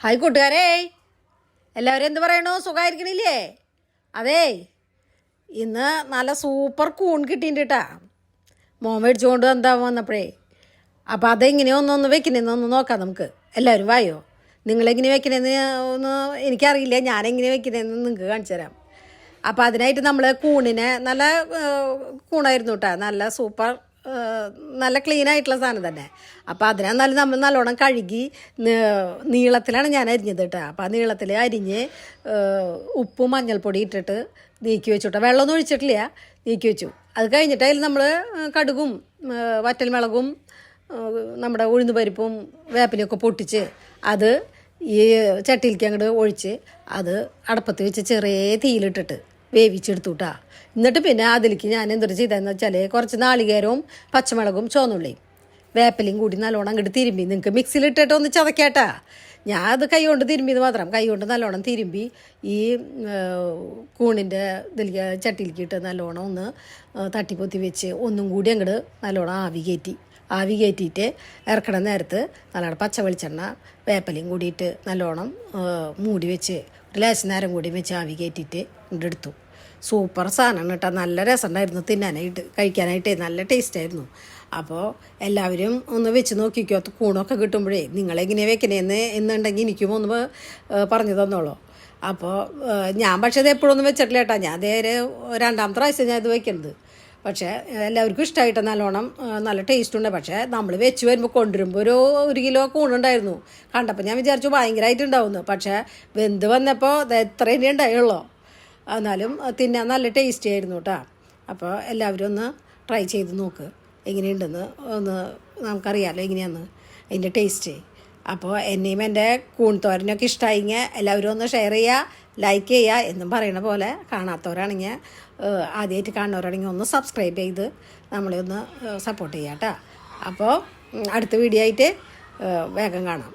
Hi കൂട്ടുകാരേ, എല്ലാവരും എന്ത് പറയണു? സുഖമായിരിക്കണില്ലേ? അതേ, ഇന്ന് നല്ല സൂപ്പർ കൂൺ കിട്ടിയിട്ടുണ്ട് കേട്ടാ. മോൻ മേടിച്ചുകൊണ്ട് എന്താ വന്നപ്പോഴേ. അപ്പോൾ അതെങ്ങനെയോ ഒന്ന് വെക്കണേന്ന് ഒന്ന് നോക്കാം നമുക്ക്. എല്ലാവരും വായോ. നിങ്ങളെങ്ങനെ വെക്കണേന്ന് ഒന്ന് എനിക്കറിയില്ല. ഞാനെങ്ങനെ വെക്കണേന്ന് നിങ്ങൾക്ക് കാണിച്ചു തരാം. അപ്പോൾ അതിനായിട്ട് നമ്മൾ കൂണിനെ നല്ല കൂണായിരുന്നു കേട്ടോ. നല്ല സൂപ്പർ നല്ല ക്ലീൻ ആയിട്ടുള്ള സാധനം തന്നെ. അപ്പോൾ അതിനെന്നാലും നമ്മൾ നല്ലോണം കഴുകി നീളത്തിലാണ് ഞാൻ അരിഞ്ഞത് കേട്ടോ. അപ്പോൾ ആ നീളത്തിൽ അരിഞ്ഞ് ഉപ്പും മഞ്ഞൾപ്പൊടി ഇട്ടിട്ട് നീക്കി വെച്ചു കേട്ടോ. വെള്ളമൊന്നും ഒഴിച്ചിട്ടില്ല, നീക്കി വെച്ചു. അത് കഴിഞ്ഞിട്ട് അതിൽ നമ്മൾ കടുകും വറ്റൽമുളകും നമ്മുടെ ഉഴുന്നുപരിപ്പും വേപ്പിലൊക്കെ പൊട്ടിച്ച് അത് ഈ ചട്ടിയിലേക്ക് അങ്ങോട്ട് ഒഴിച്ച് അത് അടപ്പത്ത് വെച്ച് ചെറിയ തീയിലിട്ടിട്ട് വേവിച്ചെടുത്തു കേട്ടോ. എന്നിട്ട് പിന്നെ അതിലേക്ക് ഞാൻ എന്തൊരു ചെയ്തതെന്ന് വെച്ചാൽ കുറച്ച് നാളികേരവും പച്ചമുളകും ചുവന്നുള്ളിയും വേപ്പിലയും കൂടി നല്ലോണം അങ്ങോട്ട് തിരുമ്പി, നിങ്ങൾക്ക് മിക്സിയിലിട്ടിട്ട് ഒന്ന് ചതക്കാട്ടാ. ഞാൻ അത് കൈ കൊണ്ട് തിരുമ്പിയത് മാത്രം. കൈ കൊണ്ട് നല്ലോണം തിരുമ്പി ഈ കൂണിൻ്റെ ഇതിലേക്ക് ചട്ടിയിലേക്ക് ഇട്ട് നല്ലോണം ഒന്ന് തട്ടിപ്പൊത്തി വെച്ച് ഒന്നും കൂടി അങ്ങോട്ട് നല്ലോണം ആവി കയറ്റിയിട്ട് ഇറക്കണ നേരത്ത് നല്ലോണം പച്ച വെളിച്ചെണ്ണ വേപ്പലയും കൂടിയിട്ട് നല്ലോണം മൂടി വെച്ച് ഒരു ലേശം നേരം കൂടി വെച്ച് ആവി കയറ്റിയിട്ട് ഇങ്ങോട്ട് എടുത്തു. സൂപ്പർ സാധനമാണ് കേട്ടോ. നല്ല രസമുണ്ടായിരുന്നു തിന്നാനായിട്ട്, കഴിക്കാനായിട്ട് നല്ല ടേസ്റ്റായിരുന്നു. അപ്പോൾ എല്ലാവരും ഒന്ന് വെച്ച് നോക്കിക്കോ. കൂണൊക്കെ കിട്ടുമ്പോഴേ നിങ്ങളെങ്ങനെയാണ് വെക്കണേന്ന് എന്നുണ്ടെങ്കിൽ എനിക്കും ഒന്ന് പറഞ്ഞു തന്നോളൂ. അപ്പോൾ ഞാൻ പക്ഷേ ഇത് എപ്പോഴൊന്നും വെച്ചിട്ടില്ല കേട്ടോ. ഞാൻ നേരെ രണ്ടാമത്തെ പ്രാവശ്യം ഞാൻ ഇത് വയ്ക്കുന്നത്. പക്ഷേ എല്ലാവർക്കും ഇഷ്ടമായിട്ട് നല്ലോണം നല്ല ടേസ്റ്റുണ്ട്. പക്ഷേ നമ്മൾ വെച്ച് വരുമ്പോൾ കൊണ്ടുവരുമ്പോൾ ഒരു കിലോ കൂണുണ്ടായിരുന്നു. കണ്ടപ്പോൾ ഞാൻ വിചാരിച്ചു ഭയങ്കരമായിട്ടുണ്ടാവുന്നു. പക്ഷേ വെന്ത് വന്നപ്പോൾ എത്ര ഇനി ഉണ്ടായുള്ളൂ. എന്നാലും തിന്നാൻ നല്ല ടേസ്റ്റി ആയിരുന്നു കേട്ടോ. അപ്പോൾ എല്ലാവരും ഒന്ന് ട്രൈ ചെയ്ത് നോക്ക്, എങ്ങനെയുണ്ടെന്ന് ഒന്ന് നമുക്കറിയാമല്ലോ എങ്ങനെയാന്ന് അതിൻ്റെ ടേസ്റ്റ്. അപ്പോൾ എന്നെയും എൻ്റെ കൂൺതോരനൊക്കെ ഇഷ്ടമായിങ്ങ എല്ലാവരും ഒന്ന് ഷെയർ ചെയ്യുക, ലൈക്ക് ചെയ്യുക എന്നും പറയണ പോലെ. കാണാത്തവരാണെങ്കിൽ ആദ്യമായിട്ട് കാണുന്നവരാണെങ്കിൽ ഒന്ന് സബ്സ്ക്രൈബ് ചെയ്ത് നമ്മളെ ഒന്ന് സപ്പോർട്ട് ചെയ്യാം കേട്ടോ. അപ്പോൾ അടുത്ത വീഡിയോ ആയിട്ട് വേഗം കാണാം.